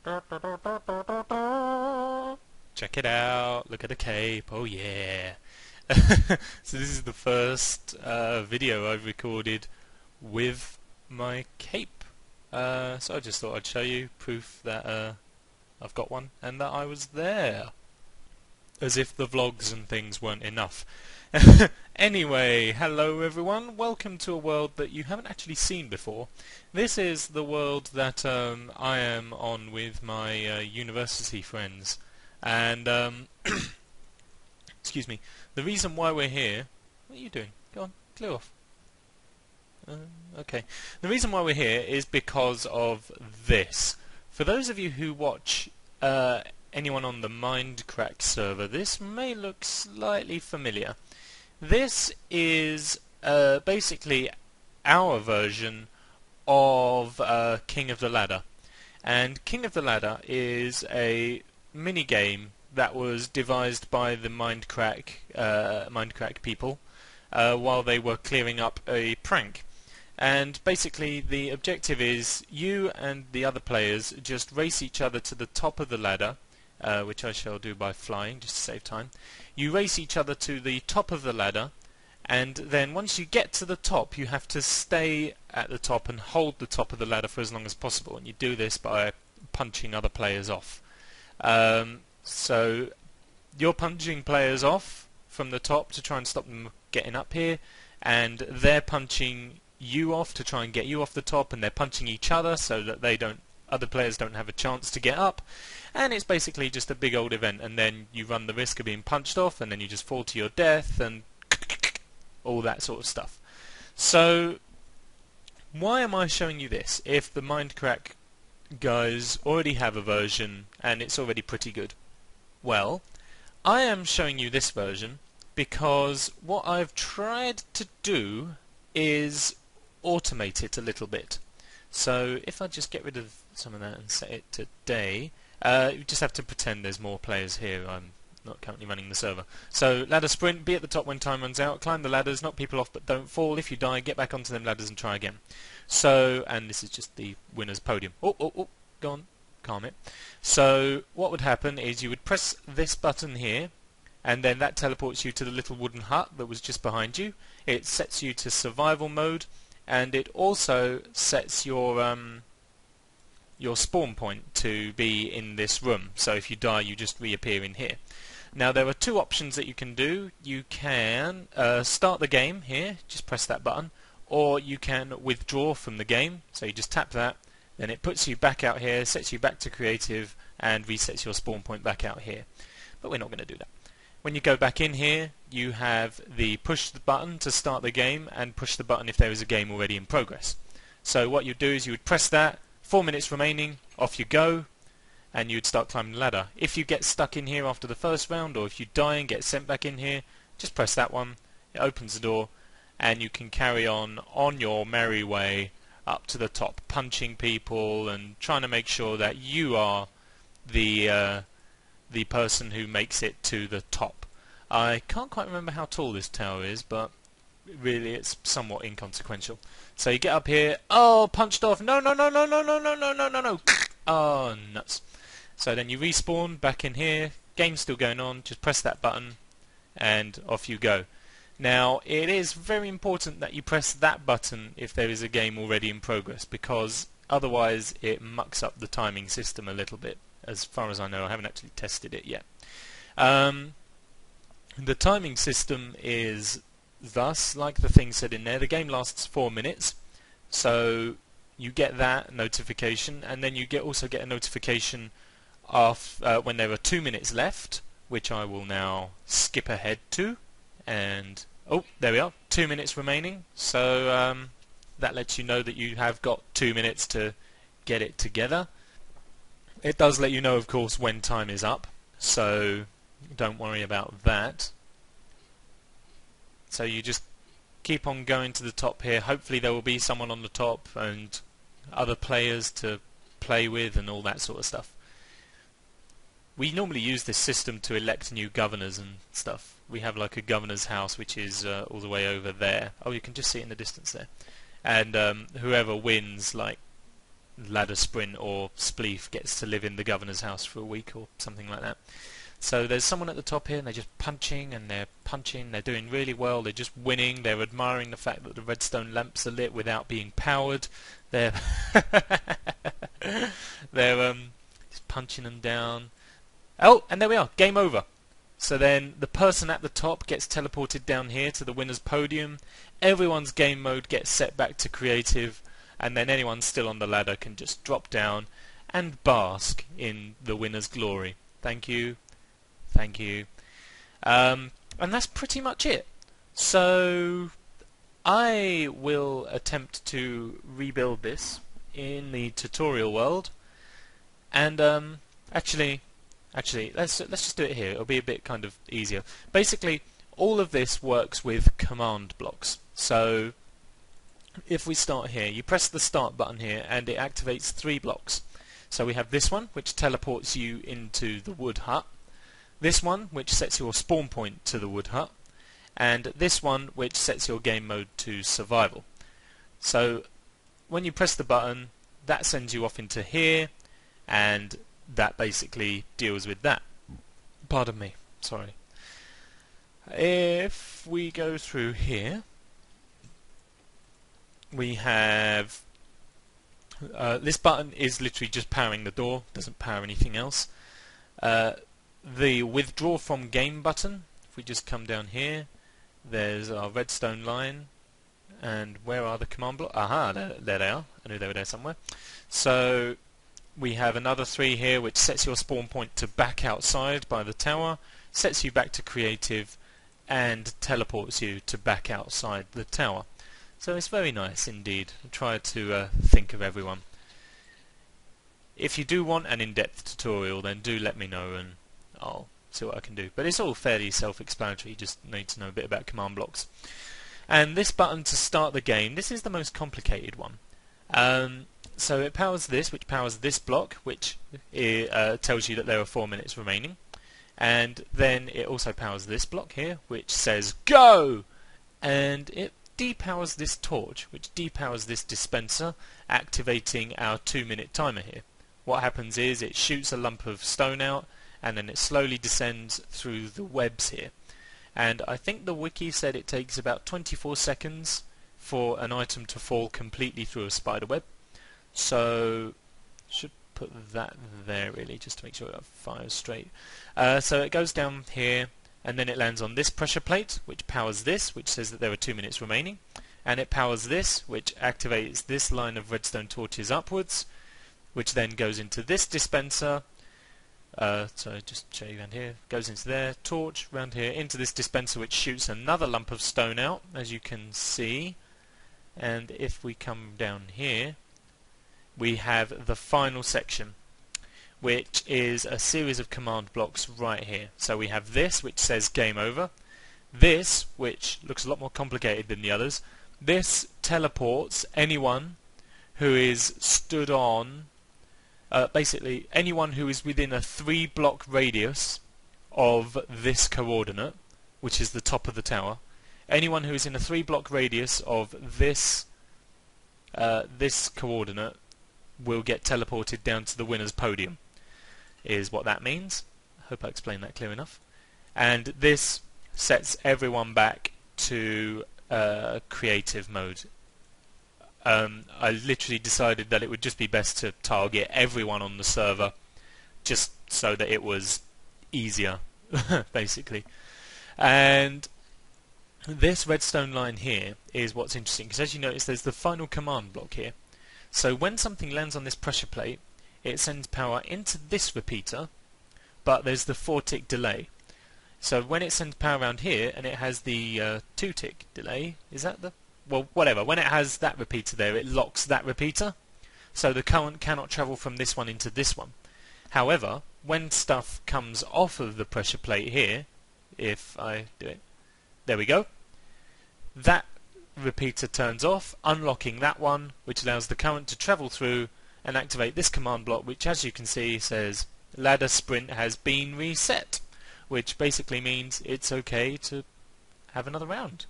Check it out, look at the cape, oh yeah. So this is the first video I've recorded with my cape. So I just thought I'd show you proof that I've got one and that I was there. As if the vlogs and things weren't enough. Anyway, hello everyone, welcome to a world that you haven't actually seen before. This is the world that I am on with my university friends. And, excuse me, the reason why we're here... What are you doing? Go on, clear off. Okay. The reason why we're here is because of this. For those of you who watch anyone on the Mindcrack server, this may look slightly familiar. This is basically our version of King of the Ladder. And King of the Ladder is a mini-game that was devised by the Mindcrack people while they were clearing up a prank. And basically the objective is you and the other players just race each other to the top of the ladder, which I shall do by flying just to save time. You race each other to the top of the ladder, and then once you get to the top you have to stay at the top and hold the top of the ladder for as long as possible, and you do this by punching other players off. So you're punching players off from the top to try and stop them getting up here, and they're punching you off to try and get you off the top, and they're punching each other so that other players don't have a chance to get up, and it's basically just a big old event, and then you run the risk of being punched off, and then you just fall to your death, and all that sort of stuff. So why am I showing you this if the Mindcrack guys already have a version and it's already pretty good? Well, I am showing you this version because what I've tried to do is automate it a little bit. So if I just get rid of some of that and set it to day, you just have to pretend there's more players here. I'm not currently running the server. So ladder sprint, be at the top when time runs out, climb the ladders, knock people off but don't fall. If you die, get back onto them ladders and try again. So, and this is just the winner's podium. Oh, go on, calm it. So what would happen is you would press this button here, and then that teleports you to the little wooden hut that was just behind you. It sets you to survival mode, and it also sets your spawn point to be in this room. So if you die, you just reappear in here. Now there are two options that you can do. You can start the game here, just press that button, or you can withdraw from the game. So you just tap that, then it puts you back out here, sets you back to creative, and resets your spawn point back out here. But we're not going to do that. When you go back in here, you have the push the button to start the game, and push the button if there is a game already in progress. So what you do is you would press that, 4 minutes remaining, off you go, and you'd start climbing the ladder. If you get stuck in here after the first round, or if you die and get sent back in here, just press that one, it opens the door, and you can carry on your merry way up to the top, punching people and trying to make sure that you are the person who makes it to the top. I can't quite remember how tall this tower is, but really it's somewhat inconsequential. So you get up here, oh, punched off, no, oh, nuts. So then you respawn back in here, game's still going on, just press that button and off you go. Now it is very important that you press that button if there is a game already in progress, because otherwise it mucks up the timing system a little bit. As far as I know, I haven't actually tested it yet. The timing system is thus, like the thing said in there, the game lasts 4 minutes, so you get that notification, and then you also get a notification of when there are 2 minutes left, which I will now skip ahead to, and oh, there we are, 2 minutes remaining. So that lets you know that you have got 2 minutes to get it together. It does let you know, of course, when time is up, so don't worry about that. So you just keep on going to the top here. Hopefully there will be someone on the top and other players to play with and all that sort of stuff. We normally use this system to elect new governors and stuff. We have like a governor's house which is all the way over there. Oh, you can just see it in the distance there. And whoever wins like ladder sprint or spleef gets to live in the governor's house for a week or something like that. So there's someone at the top here and they're just punching and they're punching, they're doing really well, they're just winning, they're admiring the fact that the redstone lamps are lit without being powered. They're they're just punching them down. Oh, and there we are, game over. So then the person at the top gets teleported down here to the winner's podium, everyone's game mode gets set back to creative, and then anyone still on the ladder can just drop down and bask in the winner's glory. Thank you. Thank you. And that's pretty much it. So I will attempt to rebuild this in the tutorial world, and actually let's just do it here. It'll be a bit kind of easier. Basically, all of this works with command blocks. So if we start here, you press the start button here and it activates 3 blocks. So we have this one, which teleports you into the wood hut, this one which sets your spawn point to the wood hut, and this one which sets your game mode to survival. So when you press the button, that sends you off into here, and that basically deals with that. Pardon me, sorry. If we go through here, we have this button is literally just powering the door, doesn't power anything else. The withdraw from game button, if we just come down here, there's our redstone line, and where are the command blocks? Aha, there they are. I knew they were there somewhere. So we have another 3 here which sets your spawn point to back outside by the tower, sets you back to creative, and teleports you to back outside the tower. So it's very nice indeed. I try to think of everyone. If you do want an in-depth tutorial, then do let me know and I'll see what I can do. But it's all fairly self-explanatory, you just need to know a bit about command blocks. And this button to start the game, this is the most complicated one. So it powers this, which powers this block, which tells you that there are 4 minutes remaining. And then it also powers this block here, which says GO! And it depowers this torch, which depowers this dispenser, activating our 2-minute timer here. What happens is it shoots a lump of stone out, and then it slowly descends through the webs here. And I think the wiki said it takes about 24 seconds for an item to fall completely through a spider web. So should put that there really, just to make sure it fires straight. So it goes down here, and then it lands on this pressure plate, which powers this, which says that there are 2 minutes remaining, and it powers this, which activates this line of redstone torches upwards, which then goes into this dispenser. So just show you around here, goes into there, torch round here, into this dispenser, which shoots another lump of stone out, as you can see. And if we come down here, we have the final section, which is a series of command blocks right here. So we have this, which says game over, this, which looks a lot more complicated than the others. This teleports anyone who is stood on, basically anyone who is within a 3-block radius of this coordinate, which is the top of the tower. Anyone who is in a 3-block radius of this this coordinate will get teleported down to the winner's podium, is what that means. I hope I explained that clear enough. And this sets everyone back to creative mode. I literally decided that it would just be best to target everyone on the server, just so that it was easier, basically. And this redstone line here is what's interesting, because as you notice there's the final command block here. So when something lands on this pressure plate, it sends power into this repeater, but there's the 4-tick delay. So when it sends power around here, and it has the 2-tick delay, is that the... well, whatever, when it has that repeater there, it locks that repeater, so the current cannot travel from this one into this one. However, when stuff comes off of the pressure plate here, if I do it, there we go, that repeater turns off, unlocking that one, which allows the current to travel through and activate this command block, which as you can see says ladder sprint has been reset, which basically means it's okay to have another round.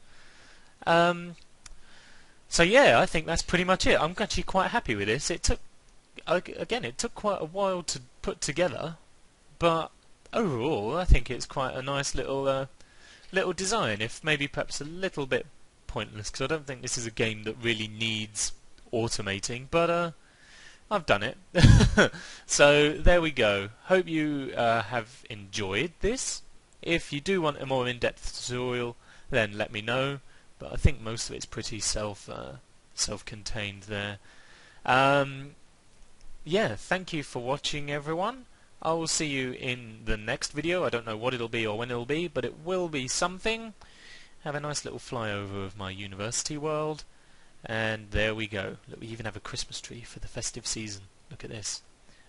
So yeah, I think that's pretty much it. I'm actually quite happy with this. It took again, it took quite a while to put together, but overall, I think it's quite a nice little design. If maybe perhaps a little bit pointless, because I don't think this is a game that really needs automating, but I've done it. So there we go. Hope you have enjoyed this. If you do want a more in-depth tutorial, then let me know. But I think most of it's pretty self-contained there. Yeah, thank you for watching, everyone. I will see you in the next video. I don't know what it'll be or when it'll be, but it will be something. Have a nice little flyover of my university world. And there we go. Look, we even have a Christmas tree for the festive season. Look at this.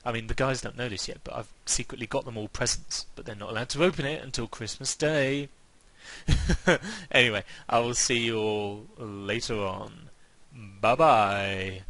I mean, the guys don't know this yet, but I've secretly got them all presents, but they're not allowed to open it until Christmas Day. Anyway, I will see you all later on. Bye-bye.